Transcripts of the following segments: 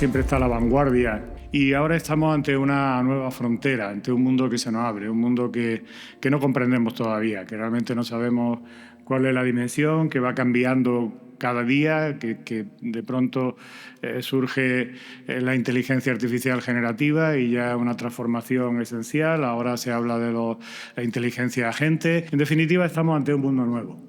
siempre está a la vanguardia y ahora estamos ante una nueva frontera, ante un mundo que se nos abre, un mundo que no comprendemos todavía, que realmente no sabemos cuál es la dimensión, que va cambiando cada día, que de pronto surge la inteligencia artificial generativa y ya una transformación esencial. Ahora se habla de la inteligencia agente. En definitiva, estamos ante un mundo nuevo.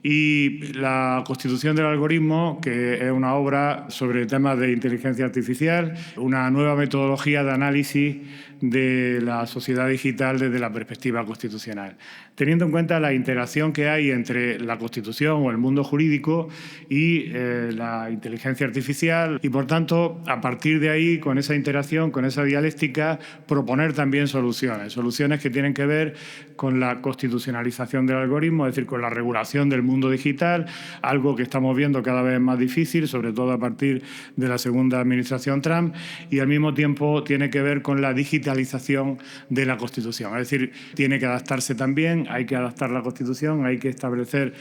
Y la constitución del algoritmo, que es una obra sobre temas de inteligencia artificial, una nueva metodología de análisis de la sociedad digital desde la perspectiva constitucional, teniendo en cuenta la interacción que hay entre la Constitución o el mundo jurídico y la inteligencia artificial y, por tanto, a partir de ahí, con esa interacción, con esa dialéctica, proponer también soluciones que tienen que ver con la constitucionalización del algoritmo, es decir, con la regulación del mundo digital, algo que estamos viendo cada vez más difícil, sobre todo a partir de la segunda administración Trump, y al mismo tiempo tiene que ver con la digitalización de la Constitución. Es decir, tiene que adaptarse también, hay que adaptar la Constitución, hay que establecer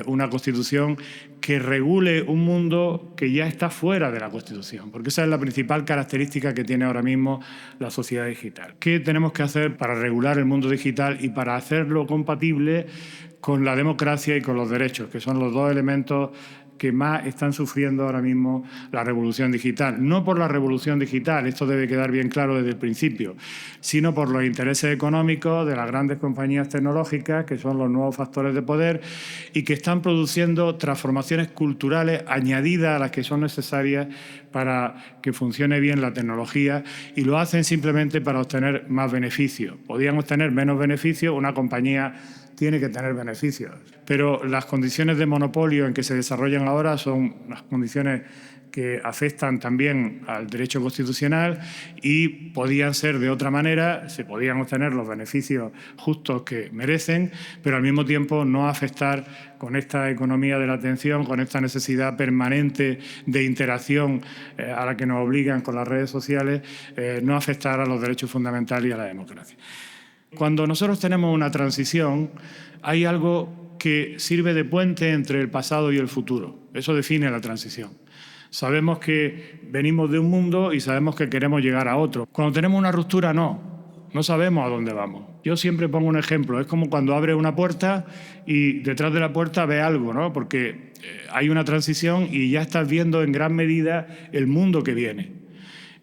una Constitución que regule un mundo que ya está fuera de la Constitución, porque esa es la principal característica que tiene ahora mismo la sociedad digital. ¿Qué tenemos que hacer para regular el mundo digital y para hacerlo compatible con la democracia y con los derechos, que son los dos elementos que más están sufriendo ahora mismo la revolución digital? No por la revolución digital, esto debe quedar bien claro desde el principio, sino por los intereses económicos de las grandes compañías tecnológicas, que son los nuevos factores de poder y que están produciendo transformaciones culturales añadidas a las que son necesarias para que funcione bien la tecnología, y lo hacen simplemente para obtener más beneficios. Podrían obtener menos beneficios, una compañía tiene que tener beneficios, pero las condiciones de monopolio en que se desarrollan ahora son las condiciones que afectan también al derecho constitucional y podían ser de otra manera, se podían obtener los beneficios justos que merecen, pero al mismo tiempo no afectar con esta economía de la atención, con esta necesidad permanente de interacción a la que nos obligan con las redes sociales, no afectar a los derechos fundamentales y a la democracia. Cuando nosotros tenemos una transición, hay algo que sirve de puente entre el pasado y el futuro. Eso define la transición. Sabemos que venimos de un mundo y sabemos que queremos llegar a otro. Cuando tenemos una ruptura, no sabemos a dónde vamos. Yo siempre pongo un ejemplo. Es como cuando abres una puerta y detrás de la puerta ves algo, ¿no? Porque hay una transición y ya estás viendo en gran medida el mundo que viene.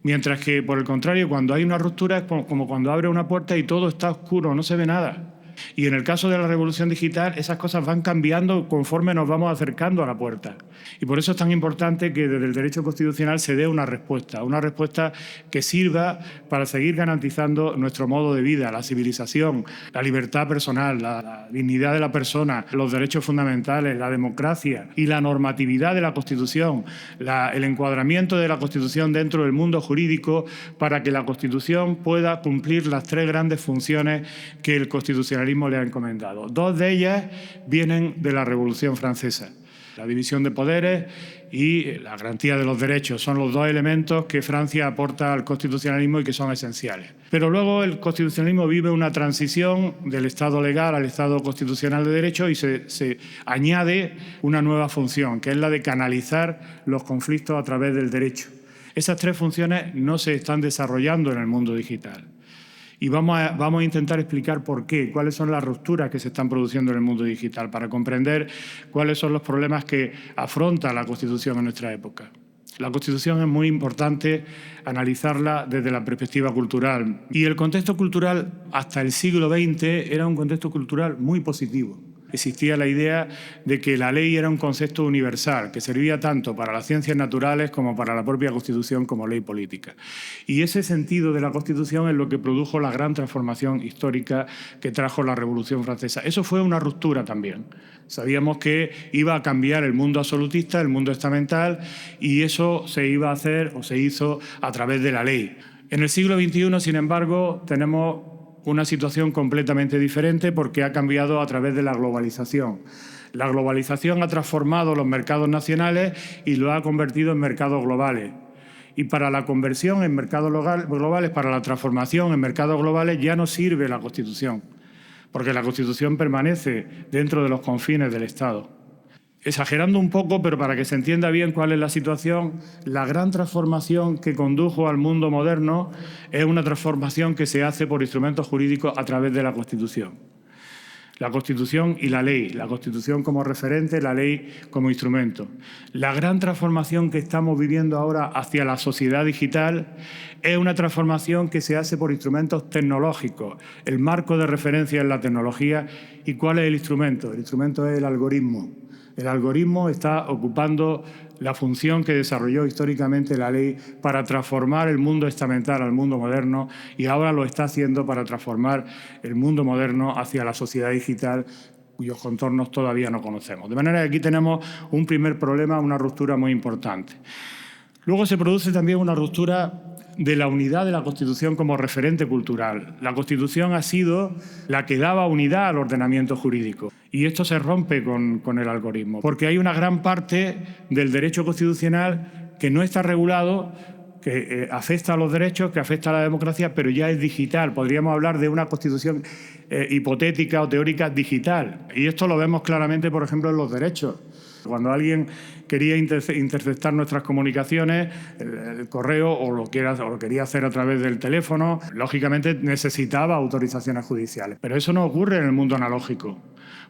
Mientras que, por el contrario, cuando hay una ruptura es como cuando abre una puerta y todo está oscuro, no se ve nada. Y en el caso de la revolución digital, esas cosas van cambiando conforme nos vamos acercando a la puerta. Y por eso es tan importante que desde el derecho constitucional se dé una respuesta que sirva para seguir garantizando nuestro modo de vida, la civilización, la libertad personal, la dignidad de la persona, los derechos fundamentales, la democracia y la normatividad de la Constitución, el encuadramiento de la Constitución dentro del mundo jurídico, para que la Constitución pueda cumplir las tres grandes funciones que el constitucionalismo le ha encomendado. Dos de ellas vienen de la Revolución Francesa. La división de poderes y la garantía de los derechos son los dos elementos que Francia aporta al constitucionalismo y que son esenciales. Pero luego el constitucionalismo vive una transición del Estado legal al Estado constitucional de derecho y se añade una nueva función, que es la de canalizar los conflictos a través del derecho. Esas tres funciones no se están desarrollando en el mundo digital. Y vamos a intentar explicar por qué, cuáles son las rupturas que se están produciendo en el mundo digital, para comprender cuáles son los problemas que afronta la Constitución en nuestra época. La Constitución es muy importante analizarla desde la perspectiva cultural. Y el contexto cultural hasta el siglo XX era un contexto cultural muy positivo. Existía la idea de que la ley era un concepto universal, que servía tanto para las ciencias naturales como para la propia Constitución como ley política. Y ese sentido de la Constitución es lo que produjo la gran transformación histórica que trajo la Revolución Francesa. Eso fue una ruptura también. Sabíamos que iba a cambiar el mundo absolutista, el mundo estamental, y eso se iba a hacer o se hizo a través de la ley. En el siglo XXI, sin embargo, tenemos una situación completamente diferente porque ha cambiado a través de la globalización. La globalización ha transformado los mercados nacionales y lo ha convertido en mercados globales. Y para la conversión en mercados globales, para la transformación en mercados globales, ya no sirve la Constitución, porque la Constitución permanece dentro de los confines del Estado. Exagerando un poco, pero para que se entienda bien cuál es la situación, la gran transformación que condujo al mundo moderno es una transformación que se hace por instrumentos jurídicos a través de la Constitución. La Constitución y la ley, la Constitución como referente, la ley como instrumento. La gran transformación que estamos viviendo ahora hacia la sociedad digital es una transformación que se hace por instrumentos tecnológicos. El marco de referencia es la tecnología. ¿Y cuál es el instrumento? El instrumento es el algoritmo. El algoritmo está ocupando la función que desarrolló históricamente la ley para transformar el mundo estamental al mundo moderno y ahora lo está haciendo para transformar el mundo moderno hacia la sociedad digital cuyos contornos todavía no conocemos. De manera que aquí tenemos un primer problema, una ruptura muy importante. Luego se produce también una ruptura de la unidad de la Constitución como referente cultural. La Constitución ha sido la que daba unidad al ordenamiento jurídico y esto se rompe con el algoritmo, porque hay una gran parte del derecho constitucional que no está regulado, que afecta a los derechos, que afecta a la democracia, pero ya es digital. Podríamos hablar de una Constitución hipotética o teórica digital. Y esto lo vemos claramente, por ejemplo, en los derechos. Cuando alguien quería interceptar nuestras comunicaciones, el correo o lo quería hacer a través del teléfono, lógicamente necesitaba autorizaciones judiciales. Pero eso no ocurre en el mundo analógico.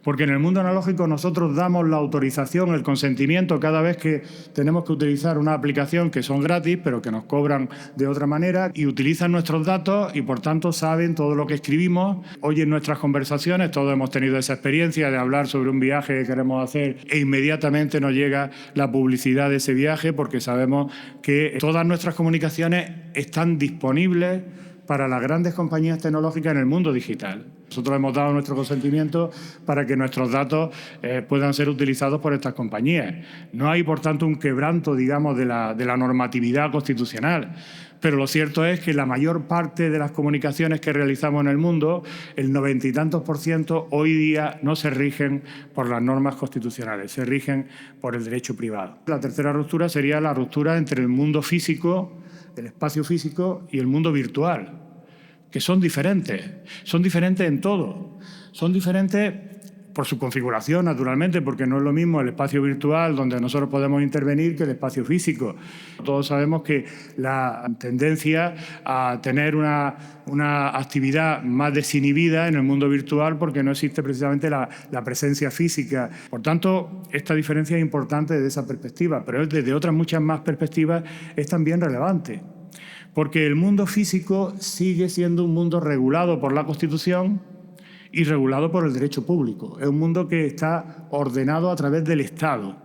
Porque en el mundo analógico nosotros damos la autorización, el consentimiento cada vez que tenemos que utilizar una aplicación que son gratis, pero que nos cobran de otra manera y utilizan nuestros datos y por tanto saben todo lo que escribimos, oyen nuestras conversaciones, todos hemos tenido esa experiencia de hablar sobre un viaje que queremos hacer e inmediatamente nos llega la publicidad de ese viaje porque sabemos que todas nuestras comunicaciones están disponibles para las grandes compañías tecnológicas en el mundo digital. Nosotros hemos dado nuestro consentimiento para que nuestros datos puedan ser utilizados por estas compañías. No hay, por tanto, un quebranto, digamos, de la normatividad constitucional. Pero lo cierto es que la mayor parte de las comunicaciones que realizamos en el mundo, el 90 y tantos %, hoy día no se rigen por las normas constitucionales, se rigen por el derecho privado. La tercera ruptura sería la ruptura entre el mundo físico, el espacio físico y el mundo virtual, que son diferentes en todo. Son diferentes por su configuración, naturalmente, porque no es lo mismo el espacio virtual donde nosotros podemos intervenir que el espacio físico. Todos sabemos que la tendencia a tener una actividad más desinhibida en el mundo virtual porque no existe precisamente la presencia física. Por tanto, esta diferencia es importante desde esa perspectiva, pero desde otras muchas más perspectivas es también relevante. Porque el mundo físico sigue siendo un mundo regulado por la Constitución y regulado por el derecho público. Es un mundo que está ordenado a través del Estado.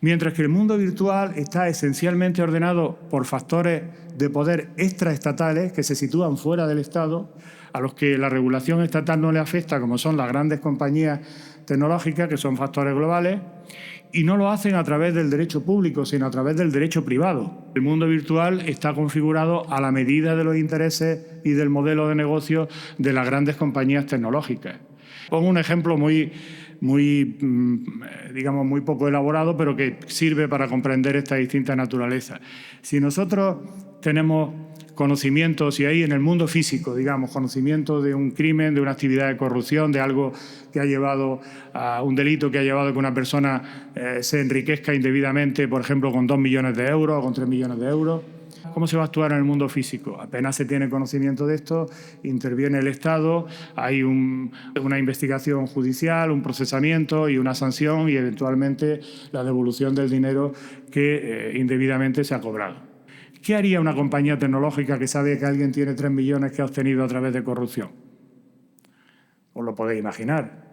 Mientras que el mundo virtual está esencialmente ordenado por factores de poder extraestatales que se sitúan fuera del Estado, a los que la regulación estatal no le afecta, como son las grandes compañías tecnológicas, que son factores globales, y no lo hacen a través del derecho público, sino a través del derecho privado. El mundo virtual está configurado a la medida de los intereses y del modelo de negocio de las grandes compañías tecnológicas. Pongo un ejemplo muy poco elaborado, pero que sirve para comprender esta distinta naturaleza. Si nosotros tenemos conocimiento, si hay en el mundo físico, digamos, conocimiento de un crimen, de una actividad de corrupción, de algo que ha llevado a un delito que ha llevado a que una persona se enriquezca indebidamente, por ejemplo, con 2 millones de euros o con 3 millones de euros, ¿cómo se va a actuar en el mundo físico? Apenas se tiene conocimiento de esto, interviene el Estado, hay una investigación judicial, un procesamiento y una sanción y eventualmente la devolución del dinero que indebidamente se ha cobrado. ¿Qué haría una compañía tecnológica que sabe que alguien tiene 3 millones que ha obtenido a través de corrupción? Os lo podéis imaginar.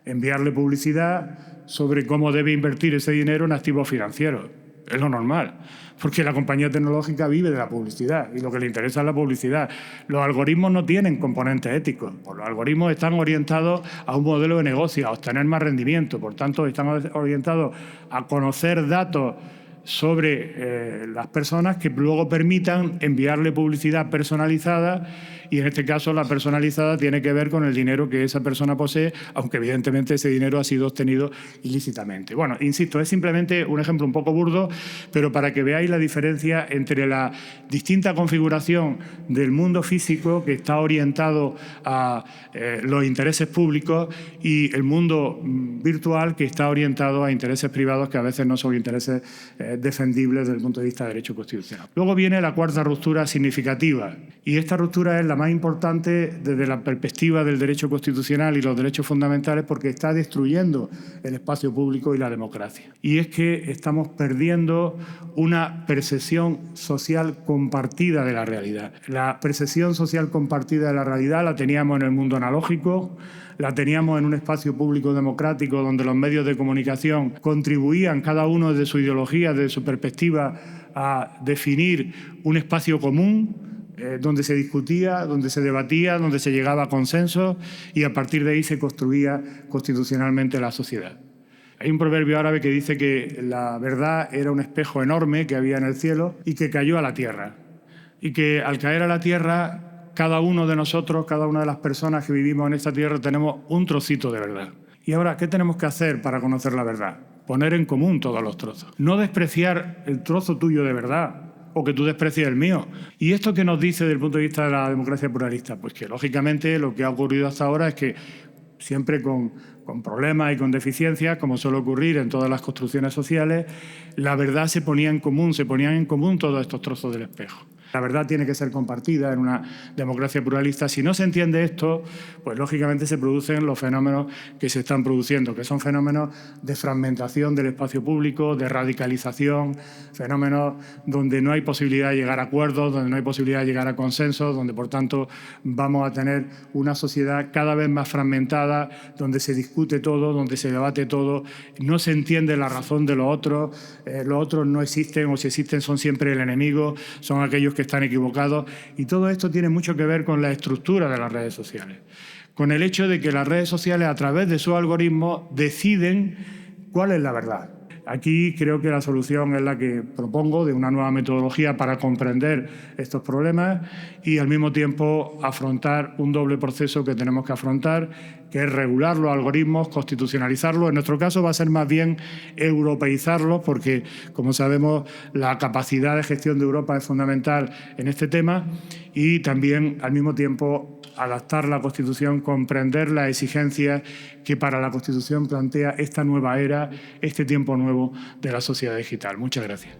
Enviarle publicidad sobre cómo debe invertir ese dinero en activos financieros. Es lo normal, porque la compañía tecnológica vive de la publicidad y lo que le interesa es la publicidad. Los algoritmos no tienen componentes éticos. Los algoritmos están orientados a un modelo de negocio, a obtener más rendimiento. Por tanto, están orientados a conocer datos sobre las personas que luego permitan enviarle publicidad personalizada, y en este caso la personalizada tiene que ver con el dinero que esa persona posee, aunque evidentemente ese dinero ha sido obtenido ilícitamente. Bueno, insisto, es simplemente un ejemplo un poco burdo, pero para que veáis la diferencia entre la distinta configuración del mundo físico, que está orientado a los intereses públicos, y el mundo virtual, que está orientado a intereses privados, que a veces no son intereses defendibles desde el punto de vista de derecho constitucional. Luego viene la cuarta ruptura significativa, y esta ruptura es la más importante desde la perspectiva del derecho constitucional y los derechos fundamentales, porque está destruyendo el espacio público y la democracia. Y es que estamos perdiendo una percepción social compartida de la realidad. La percepción social compartida de la realidad la teníamos en el mundo analógico, la teníamos en un espacio público democrático donde los medios de comunicación contribuían, cada uno desde su ideología, desde su perspectiva, a definir un espacio común donde se discutía, donde se debatía, donde se llegaba a consensos, y a partir de ahí se construía constitucionalmente la sociedad. Hay un proverbio árabe que dice que la verdad era un espejo enorme que había en el cielo y que cayó a la tierra. Y que al caer a la tierra, cada uno de nosotros, cada una de las personas que vivimos en esta tierra, tenemos un trocito de verdad. Y ahora, ¿qué tenemos que hacer para conocer la verdad? Poner en común todos los trozos. No despreciar el trozo tuyo de verdad, o que tú desprecies el mío. ¿Y esto qué nos dice desde el punto de vista de la democracia pluralista? Pues que, lógicamente, lo que ha ocurrido hasta ahora es que, siempre con problemas y con deficiencias, como suele ocurrir en todas las construcciones sociales, la verdad se ponían en común todos estos trozos del espejo. La verdad tiene que ser compartida en una democracia pluralista. Si no se entiende esto, pues lógicamente se producen los fenómenos que se están produciendo, que son fenómenos de fragmentación del espacio público, de radicalización, fenómenos donde no hay posibilidad de llegar a acuerdos, donde no hay posibilidad de llegar a consensos, donde por tanto vamos a tener una sociedad cada vez más fragmentada, donde se discute todo, donde se debate todo, no se entiende la razón de los otros no existen, o si existen son siempre el enemigo, son aquellos que están equivocados, y todo esto tiene mucho que ver con la estructura de las redes sociales, con el hecho de que las redes sociales, a través de sus algoritmos, deciden cuál es la verdad. Aquí creo que la solución es la que propongo, de una nueva metodología para comprender estos problemas y al mismo tiempo afrontar un doble proceso que tenemos que afrontar, que es regular los algoritmos, constitucionalizarlos. En nuestro caso va a ser más bien europeizarlos, porque, como sabemos, la capacidad de gestión de Europa es fundamental en este tema, y también, al mismo tiempo, adaptar la Constitución, comprender las exigencias que para la Constitución plantea esta nueva era, este tiempo nuevo de la sociedad digital. Muchas gracias.